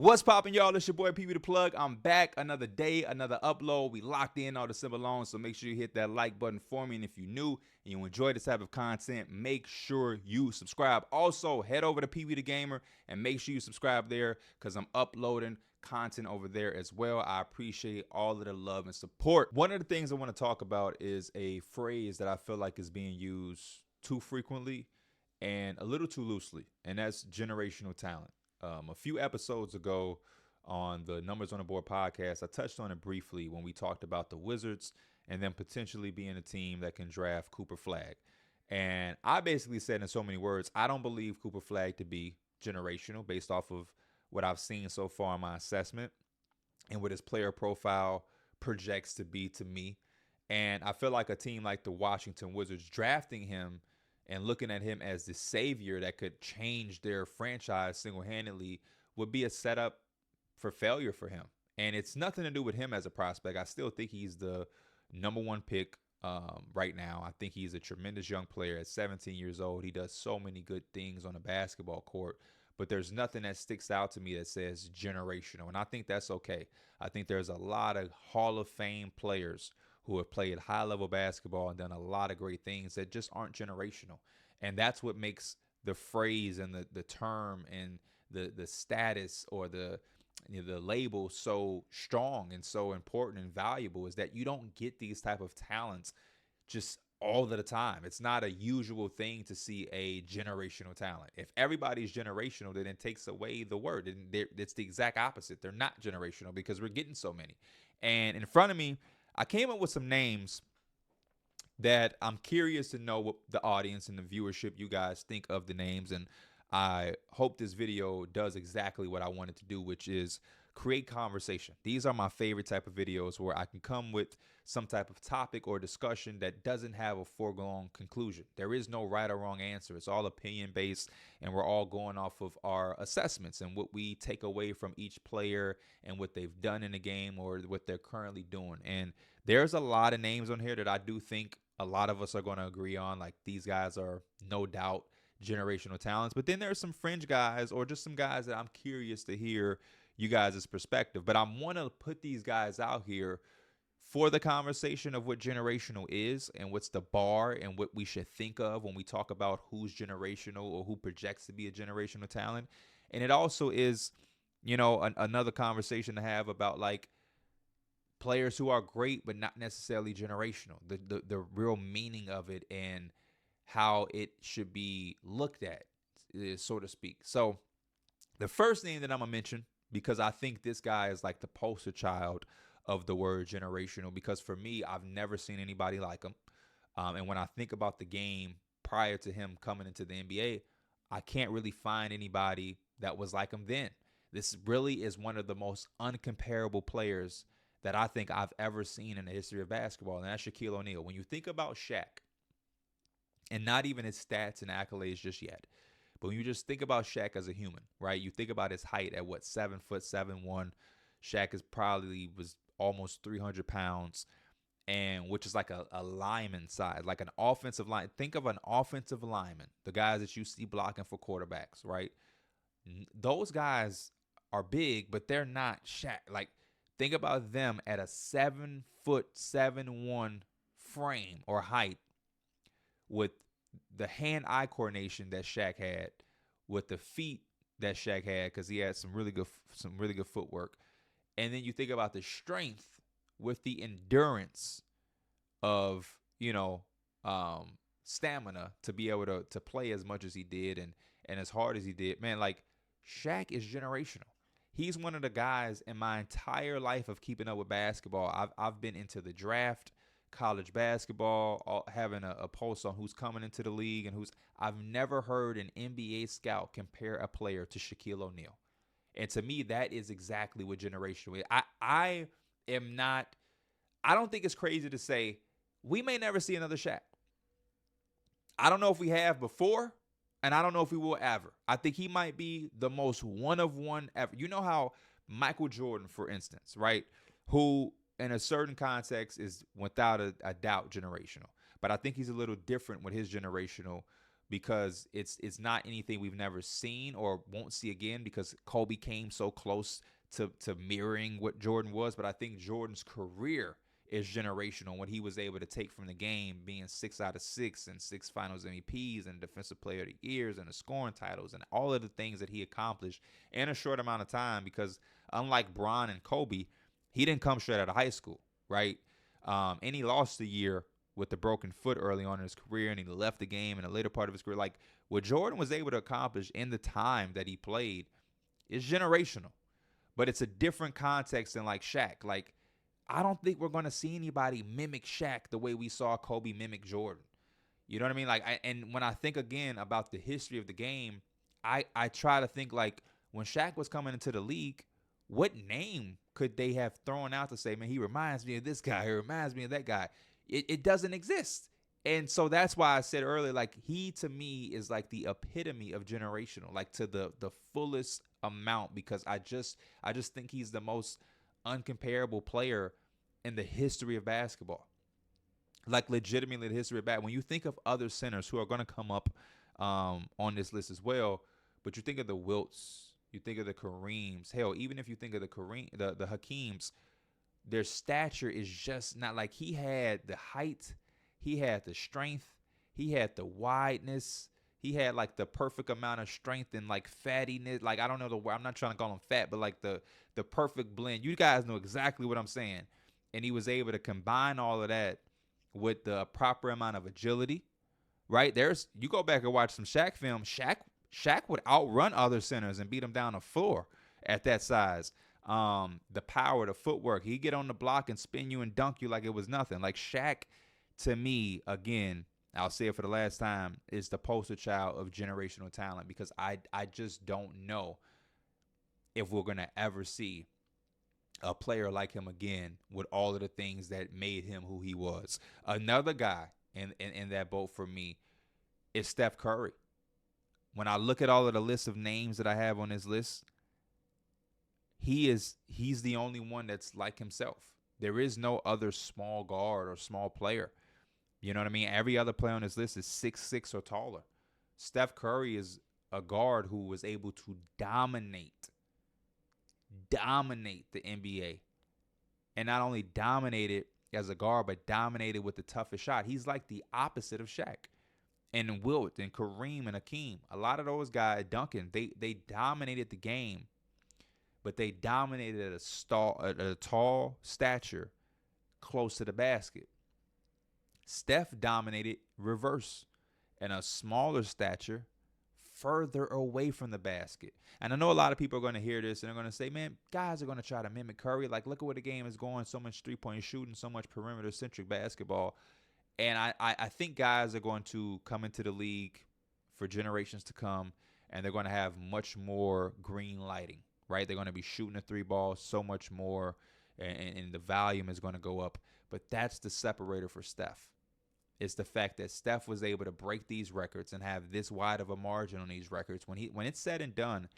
What's poppin', y'all? It's your boy Pee Wee the Plug. I'm back. Another day, another upload. We locked in all December long, so make sure you hit that like button for me. And if you're new and you enjoy this type of content, make sure you subscribe. Also, head over to Pee Wee the Gamer and make sure you subscribe there because I'm uploading content over there as well. I appreciate all of the love and support. One of the things I want to talk about is a phrase that I feel like is being used too frequently and a little too loosely, and that's generational talent. A few episodes ago on the Numbers on the Board podcast, I touched on it briefly when we talked about the Wizards and then potentially being a team that can draft Cooper Flagg. And I basically said in so many words, I don't believe Cooper Flagg to be generational based off of what I've seen so far in my assessment and what his player profile projects to be to me. And I feel like a team like the Washington Wizards drafting him and looking at him as the savior that could change their franchise single-handedly would be a setup for failure for him. And it's nothing to do with him as a prospect. I still think he's the number one pick right now. I think he's a tremendous young player at 17 years old. He does so many good things on a basketball court, but there's nothing that sticks out to me that says generational. And I think that's okay. I think there's a lot of Hall of Fame players who have played high-level basketball and done a lot of great things that just aren't generational. And that's what makes the phrase and the term and the status or the label so strong and so important and valuable, is that you don't get these type of talents just all of the time. It's not a usual thing to see a generational talent. If everybody's generational, then it takes away the word. And it's the exact opposite. They're not generational because we're getting so many. And in front of me, I came up with some names that I'm curious to know what the audience and the viewership, you guys, think of the names. And I hope this video does exactly what I wanted to do, which is create conversation. These are my favorite type of videos where I can come with some type of topic or discussion that doesn't have a foregone conclusion. There is no right or wrong answer. It's all opinion based, and we're all going off of our assessments and what we take away from each player and what they've done in the game or what they're currently doing. And there's a lot of names on here that I do think a lot of us are going to agree on. Like, these guys are no doubt generational talents, but then there's some fringe guys or just some guys that I'm curious to hear you guys' perspective. But I want to put these guys out here for the conversation of what generational is and what's the bar and what we should think of when we talk about who's generational or who projects to be a generational talent. And it also is, another conversation to have about like players who are great but not necessarily generational, the real meaning of it and how it should be looked at, so to speak. So the first name that I'm gonna mention, because I think this guy is like the poster child of the word generational, because for me, I've never seen anybody like him. And when I think about the game prior to him coming into the NBA, I can't really find anybody that was like him then. This really is one of the most uncomparable players that I think I've ever seen in the history of basketball, and that's Shaquille O'Neal. When you think about Shaq, and not even his stats and accolades just yet, but when you just think about Shaq as a human, right? You think about his height at 7 foot 7'1". Shaq was almost 300 pounds, and which is like a lineman size, like an offensive line. Think of an offensive lineman, the guys that you see blocking for quarterbacks, right? Those guys are big, but they're not Shaq. Like, think about them at a 7 foot 7'1" frame or height, with the hand-eye coordination that Shaq had, with the feet that Shaq had, because he had some really good footwork, and then you think about the strength with the endurance of stamina to be able to play as much as he did and as hard as he did. Man, like, Shaq is generational. He's one of the guys in my entire life of keeping up with basketball. I've been into the draft, college basketball, having a pulse on who's coming into the league and I've never heard an NBA scout compare a player to Shaquille O'Neal. And to me, that is exactly what generational is. I don't think it's crazy to say we may never see another Shaq. I don't know if we have before, and I don't know if we will ever. I think he might be the most one of one ever. You know how Michael Jordan, for instance, right, who in a certain context is without a doubt generational. But I think he's a little different with his generational because it's not anything we've never seen or won't see again because Kobe came so close to mirroring what Jordan was. But I think Jordan's career is generational. What he was able to take from the game, being 6 out of 6 and 6 Finals MVPs and Defensive Player of the Years and the scoring titles and all of the things that he accomplished in a short amount of time. Because unlike Bron and Kobe, he didn't come straight out of high school, right? And he lost the year with the broken foot early on in his career, and he left the game in the later part of his career. Like what Jordan was able to accomplish in the time that he played is generational, but it's a different context than like Shaq. Like I don't think we're going to see anybody mimic Shaq the way we saw Kobe mimic Jordan. You know what I mean? Like, and when I think again about the history of the game, I try to think like when Shaq was coming into the league, what name could they have thrown out to say, man, he reminds me of this guy, he reminds me of that guy? It doesn't exist. And so that's why I said earlier, like he to me is like the epitome of generational, like to the fullest amount, because I just think he's the most uncomparable player in the history of basketball. Like legitimately the history of basketball. When you think of other centers who are going to come up on this list as well, but you think of the Wilts, you think of the Kareems, hell, even if you think of the Hakeems, their stature is just not like he had the height, he had the strength, he had the wideness, he had like the perfect amount of strength and like fattiness. Like I don't know the word, I'm not trying to call him fat, but like the perfect blend. You guys know exactly what I'm saying. And he was able to combine all of that with the proper amount of agility, right? You go back and watch some Shaq film. Shaq would outrun other centers and beat them down the floor at that size. The power, the footwork, he'd get on the block and spin you and dunk you like it was nothing. Like Shaq, to me, again, I'll say it for the last time, is the poster child of generational talent, because I just don't know if we're going to ever see a player like him again with all of the things that made him who he was. Another guy in that boat for me is Steph Curry. When I look at all of the list of names that I have on this list, he's the only one that's like himself. There is no other small guard or small player. You know what I mean? Every other player on this list is 6'6" or taller. Steph Curry is a guard who was able to dominate the NBA. And not only dominate it as a guard, but dominate it with the toughest shot. He's like the opposite of Shaq. And Wilt and Kareem and Hakeem. A lot of those guys, Duncan, they dominated the game, but they dominated at a tall stature close to the basket. Steph dominated reverse and a smaller stature further away from the basket. And I know a lot of people are going to hear this and they're going to say, man, guys are going to try to mimic Curry. Like, look at where the game is going. So much three-point shooting, so much perimeter-centric basketball. And I think guys are going to come into the league for generations to come, and they're going to have much more green lighting, right? They're going to be shooting the three ball so much more, and the volume is going to go up. But that's the separator for Steph. It's the fact that Steph was able to break these records and have this wide of a margin on these records. When it's said and done,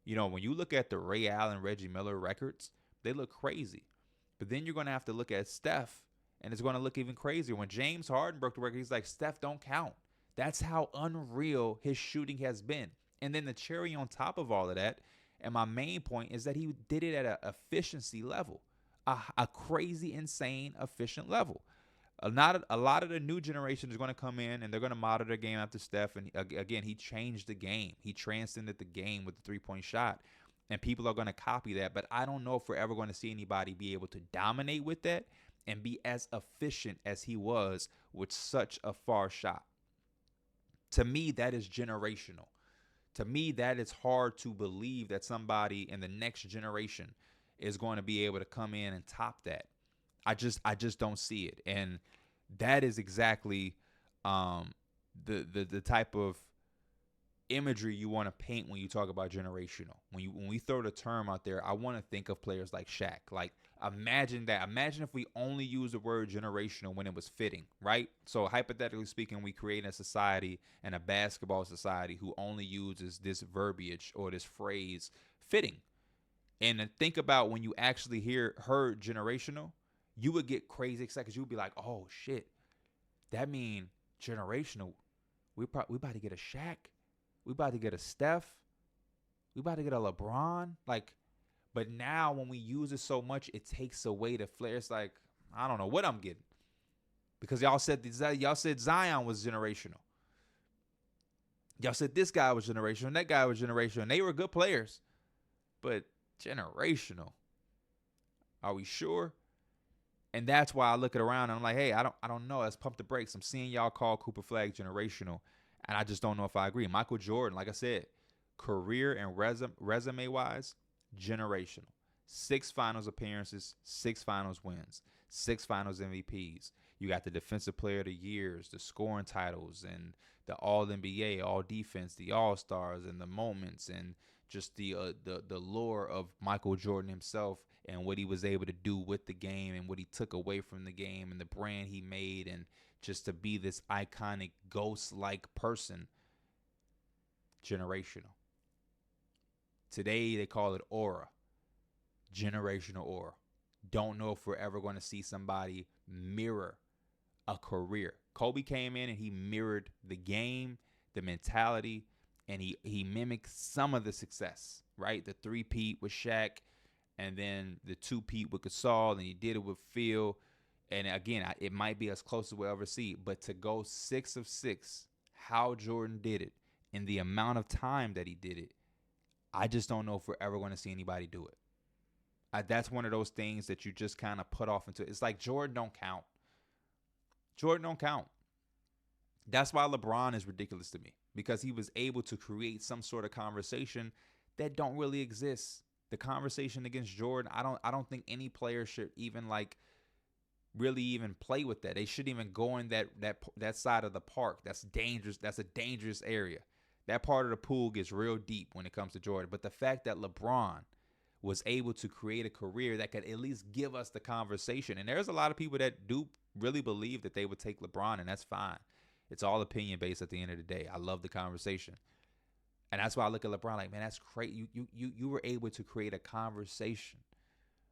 you know, when you look at the Ray Allen, Reggie Miller records, they look crazy. But then you're going to have to look at Steph, and it's going to look even crazier. When James Harden broke the record, he's like, Steph don't count. That's how unreal his shooting has been. And then the cherry on top of all of that, and my main point, is that he did it at an efficiency level, a crazy, insane, efficient level. A lot of the new generation is going to come in and they're going to model their game after Steph. And again, he changed the game. He transcended the game with the three-point shot. And people are going to copy that. But I don't know if we're ever going to see anybody be able to dominate with that and be as efficient as he was with such a far shot. To me, that is generational. To me, that is hard to believe that somebody in the next generation is going to be able to come in and top that. I just don't see it. And that is exactly the type of imagery you want to paint when you talk about generational. When we throw the term out there, I want to think of players like Shaq. Like, imagine that. Imagine if we only used the word generational when it was fitting, right? So hypothetically speaking, we create a society and a basketball society who only uses this verbiage or this phrase fitting. And then think about when you actually heard generational, you would get crazy excited because you would be like, oh shit, that mean generational. We about to get a Shaq. We about to get a Steph. We about to get a LeBron. Like, but now when we use it so much, it takes away the flair. It's like, I don't know what I'm getting. Because y'all said Zion was generational. Y'all said this guy was generational and that guy was generational. And they were good players. But generational. Are we sure? And that's why I look at around and I'm like, hey, I don't know. Let's pump the brakes. I'm seeing y'all call Cooper Flag generational. And I just don't know if I agree. Michael Jordan, like I said, career and resume wise, generational. 6 finals appearances, 6 finals wins, 6 finals MVPs. You got the defensive player of the years, the scoring titles, and the all NBA, all defense, the all-stars, and the moments, and just the lore of Michael Jordan himself and what he was able to do with the game and what he took away from the game and the brand he made, and just to be this iconic ghost-like person. Generational. Today they call it aura. Generational aura. Don't know if we're ever going to see somebody mirror a career. Kobe came in and he mirrored the game, the mentality, and he mimicked some of the success, right? The 3-peat with Shaq, and then the 2-peat with Gasol, and he did it with Phil. And again, it might be as close as we'll ever see, but to go 6 of 6, how Jordan did it, in the amount of time that he did it, I just don't know if we're ever going to see anybody do it. That's one of those things that you just kind of put off into. It's like Jordan don't count. Jordan don't count. That's why LeBron is ridiculous to me, because he was able to create some sort of conversation that don't really exist. The conversation against Jordan, I don't think any player should even really even play with that. They shouldn't even go in that side of the park. That's dangerous. That's a dangerous area. That part of the pool gets real deep when it comes to Jordan. But the fact that LeBron was able to create a career that could at least give us the conversation. And there's a lot of people that do really believe that they would take LeBron, and that's fine. It's all opinion based at the end of the day. I love the conversation. And that's why I look at LeBron like, man, that's crazy. You were able to create a conversation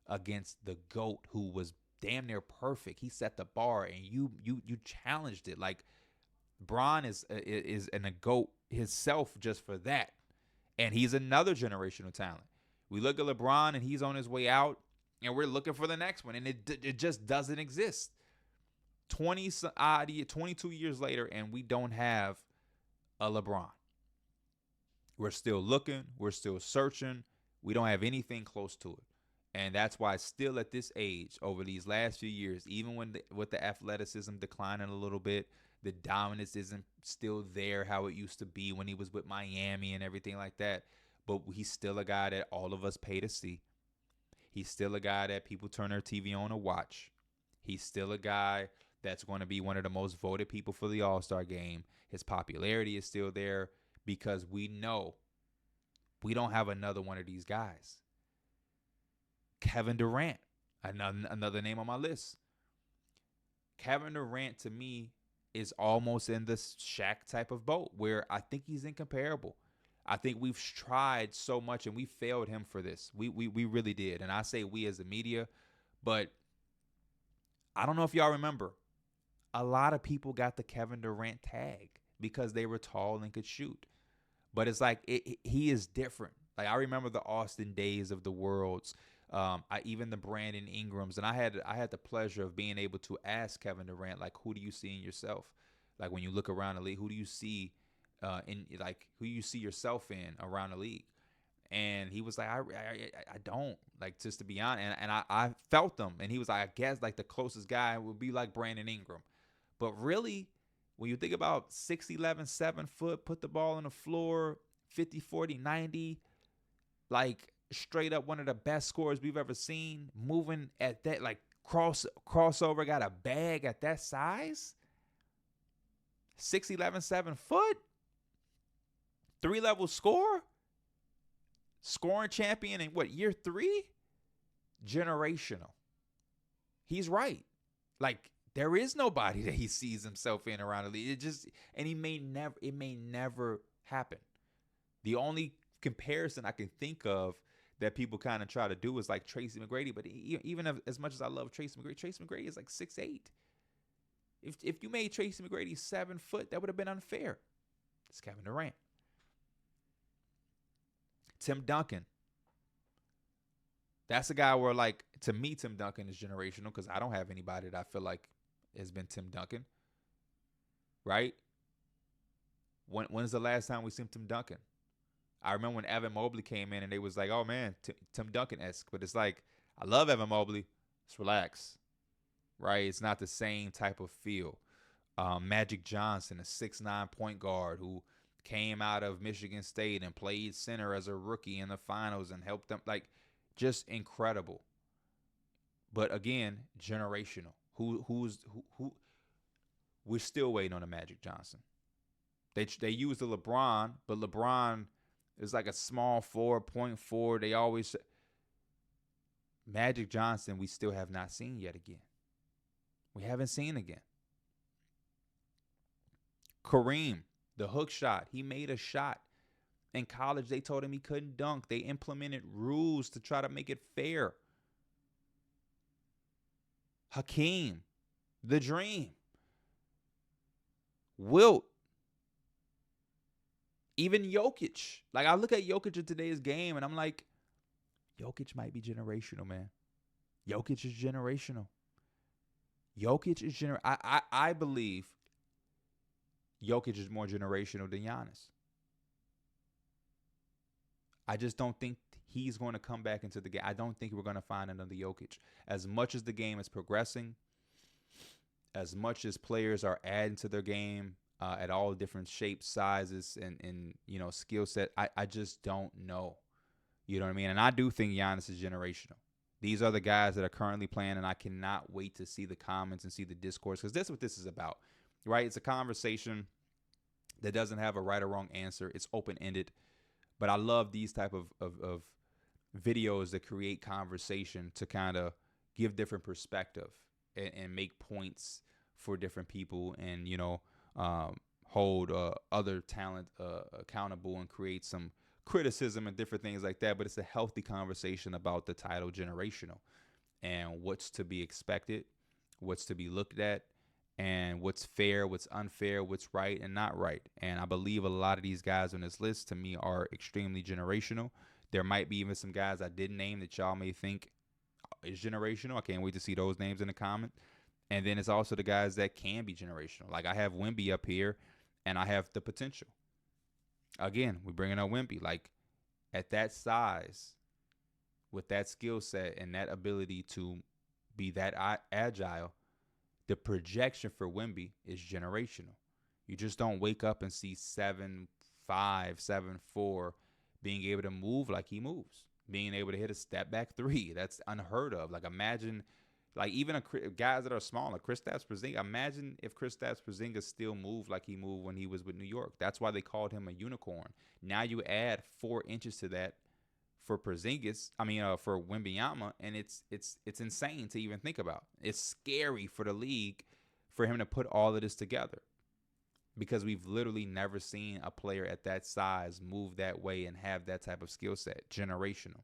against the GOAT, who was damn near perfect. He set the bar and you challenged it. Like, Bron is an a GOAT himself just for that. And he's another generational talent. We look at LeBron and he's on his way out, and we're looking for the next one, and it just doesn't exist. 22 years later, and we don't have a LeBron. We're still looking. We're still searching. We don't have anything close to it. And that's why still at this age, over these last few years, even with the athleticism declining a little bit, the dominance isn't still there how it used to be when he was with Miami and everything like that. But he's still a guy that all of us pay to see. He's still a guy that people turn their TV on to watch. He's still a guy that's going to be one of the most voted people for the All-Star game. His popularity is still there because we know we don't have another one of these guys. Kevin Durant, another name on my list. Kevin Durant, to me, is almost in the Shaq type of boat where I think he's incomparable. I think we've tried so much and we failed him for this. We really did. And I say we as the media, but I don't know if y'all remember. A lot of people got the Kevin Durant tag because they were tall and could shoot. But it's like he is different. Like, I remember the Austin days of the Worlds. Even the Brandon Ingrams, and I had the pleasure of being able to ask Kevin Durant, like, who do you see in yourself? Like, when you look around the league, who do you see who you see yourself in around the league? And he was like, I don't, like, just to be honest. And I felt them, and he was like, I guess like the closest guy would be like Brandon Ingram. But really, when you think about 6'11", 7 foot, put the ball on the floor, 50, 40, 90, like, straight up one of the best scorers we've ever seen, moving at that, like, crossover, got a bag at that size, 6'11", 7 foot, 3-level scoring champion in what, year 3? Generational. He's right. Like, there is nobody that he sees himself in around the league. It may never happen. The only comparison I can think of that people kind of try to do is like Tracy McGrady. But even as much as I love Tracy McGrady is like 6'8". If you made Tracy McGrady 7 foot, that would have been unfair. It's Kevin Durant. Tim Duncan. That's a guy where, like, to me, Tim Duncan is generational because I don't have anybody that I feel like has been Tim Duncan, right? When's the last time we seen Tim Duncan? I remember when Evan Mobley came in and they was like, oh, man, Tim Duncan-esque. But it's like, I love Evan Mobley. Let's relax, right? It's not the same type of feel. Magic Johnson, a 6'9" point guard who came out of Michigan State and played center as a rookie in the finals and helped them. Like, just incredible. But again, generational. Who? We're still waiting on a Magic Johnson. They use the LeBron, but LeBron is like a small forward, point forward. They always Magic Johnson. We still have not seen yet again. We haven't seen again. Kareem, the hook shot. He made a shot. In college, they told him he couldn't dunk. They implemented rules to try to make it fair. Hakeem, the dream. Wilt. Even Jokic. Like, I look at Jokic in today's game, and I'm like, Jokic might be generational, man. Jokic is generational. I believe Jokic is more generational than Giannis. I just don't think he's going to come back into the game. I don't think we're going to find another Jokic. As much as the game is progressing, as much as players are adding to their game at all different shapes, sizes, and skill set, I just don't know. You know what I mean? And I do think Giannis is generational. These are the guys that are currently playing, and I cannot wait to see the comments and see the discourse, because that's what this is about, right? It's a conversation that doesn't have a right or wrong answer. It's open-ended. But I love these type of videos that create conversation to kind of give different perspective and make points for different people and, hold other talent accountable and create some criticism and different things like that. But it's a healthy conversation about the title generational and what's to be expected, what's to be looked at, and what's fair, what's unfair, what's right and not right. And I believe a lot of these guys on this list, to me, are extremely generational. There might be even some guys I didn't name that y'all may think is generational. I can't wait to see those names in the comment. And then it's also the guys that can be generational. Like, I have Wemby up here, and I have the potential. Again, we're bringing up Wemby. Like, at that size, with that skill set and that ability to be that agile, the projection for Wemby is generational. You just don't wake up and see 7'5", 7'4", being able to move like he moves, being able to hit a step back three. That's unheard of. Like, imagine, like, even guys that are small, like Kristaps Porzingis. Imagine if Kristaps Porzingis still moved like he moved when he was with New York. That's why they called him a unicorn. Now you add 4 inches to that for Porzingis, for Wembanyama, and it's insane to even think about. It's scary for the league for him to put all of this together, because we've literally never seen a player at that size move that way and have that type of skill set, generational.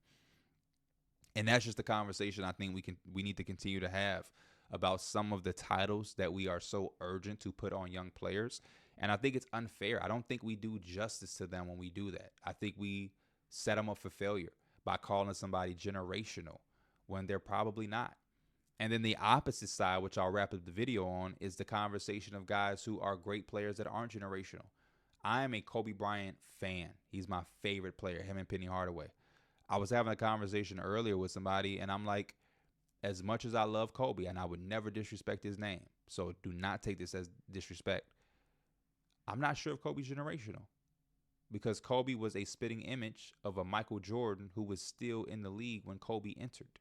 And that's just the conversation I think we need to continue to have about some of the titles that we are so urgent to put on young players. And I think it's unfair. I don't think we do justice to them when we do that. I think we set them up for failure by calling somebody generational when they're probably not. And then the opposite side, which I'll wrap up the video on, is the conversation of guys who are great players that aren't generational. I am a Kobe Bryant fan. He's my favorite player, him and Penny Hardaway. I was having a conversation earlier with somebody, and I'm like, as much as I love Kobe, and I would never disrespect his name, so do not take this as disrespect, I'm not sure if Kobe's generational, because Kobe was a spitting image of a Michael Jordan who was still in the league when Kobe entered.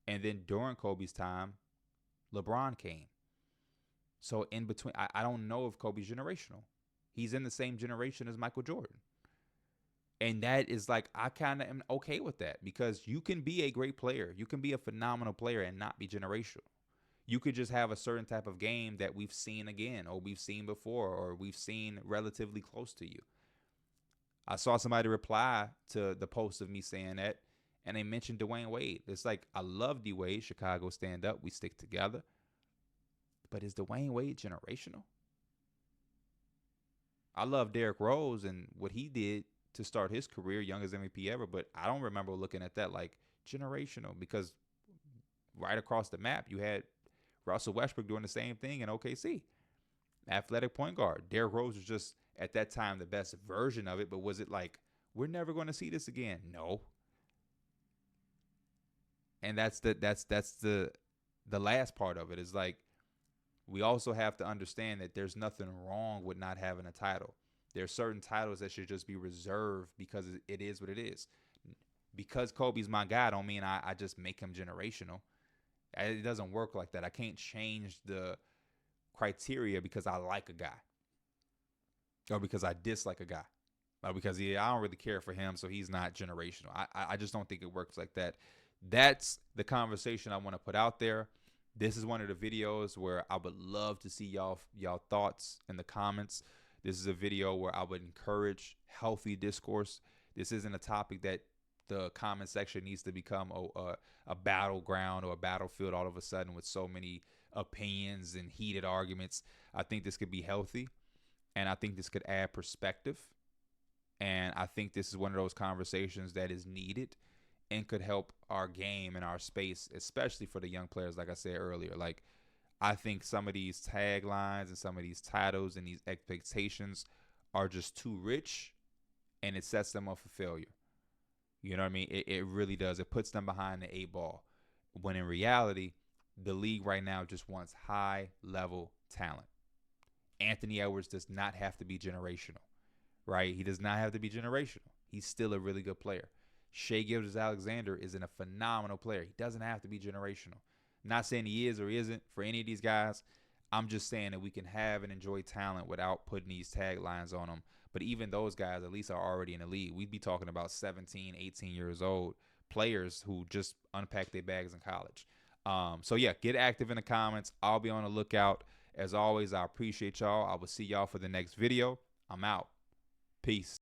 And then during Kobe's time, LeBron came. So in between, I don't know if Kobe's generational. He's in the same generation as Michael Jordan. And that is like, I kind of am okay with that, because you can be a great player. You can be a phenomenal player and not be generational. You could just have a certain type of game that we've seen again, or we've seen before, or we've seen relatively close to you. I saw somebody reply to the post of me saying that, and they mentioned Dwayne Wade. It's like, I love D Wade. Chicago, stand up. We stick together. But is Dwayne Wade generational? I love Derrick Rose and what he did to start his career, youngest MVP ever, but I don't remember looking at that like generational because right across the map you had Russell Westbrook doing the same thing in OKC. Athletic point guard. Derrick Rose was just at that time the best version of it, but was it like we're never going to see this again? No. And that's the last part of it is like we also have to understand that there's nothing wrong with not having a title. There are certain titles that should just be reserved because it is what it is. Because Kobe's my guy, don't mean I just make him generational. It doesn't work like that. I can't change the criteria because I like a guy or because I dislike a guy. Or because I don't really care for him, so he's not generational. I just don't think it works like that. That's the conversation I want to put out there. This is one of the videos where I would love to see y'all thoughts in the comments. This is a video where I would encourage healthy discourse. This isn't a topic that the comment section needs to become a battleground or a battlefield all of a sudden with so many opinions and heated arguments. I think this could be healthy, and I think this could add perspective. And I think this is one of those conversations that is needed and could help our game and our space, especially for the young players, like I said earlier. Like, I think some of these taglines and some of these titles and these expectations are just too rich, and it sets them up for failure. You know what I mean? It really does. It puts them behind the eight ball. When in reality, the league right now just wants high-level talent. Anthony Edwards does not have to be generational, right? He does not have to be generational. He's still a really good player. Shai Gilgeous-Alexander is a phenomenal player. He doesn't have to be generational. I'm not saying he is or isn't for any of these guys. I'm just saying that we can have and enjoy talent without putting these taglines on them. But even those guys at least are already in the league. We'd be talking about 17, 18 years old players who just unpacked their bags in college. So, yeah, get active in the comments. I'll be on the lookout. As always, I appreciate y'all. I will see y'all for the next video. I'm out. Peace.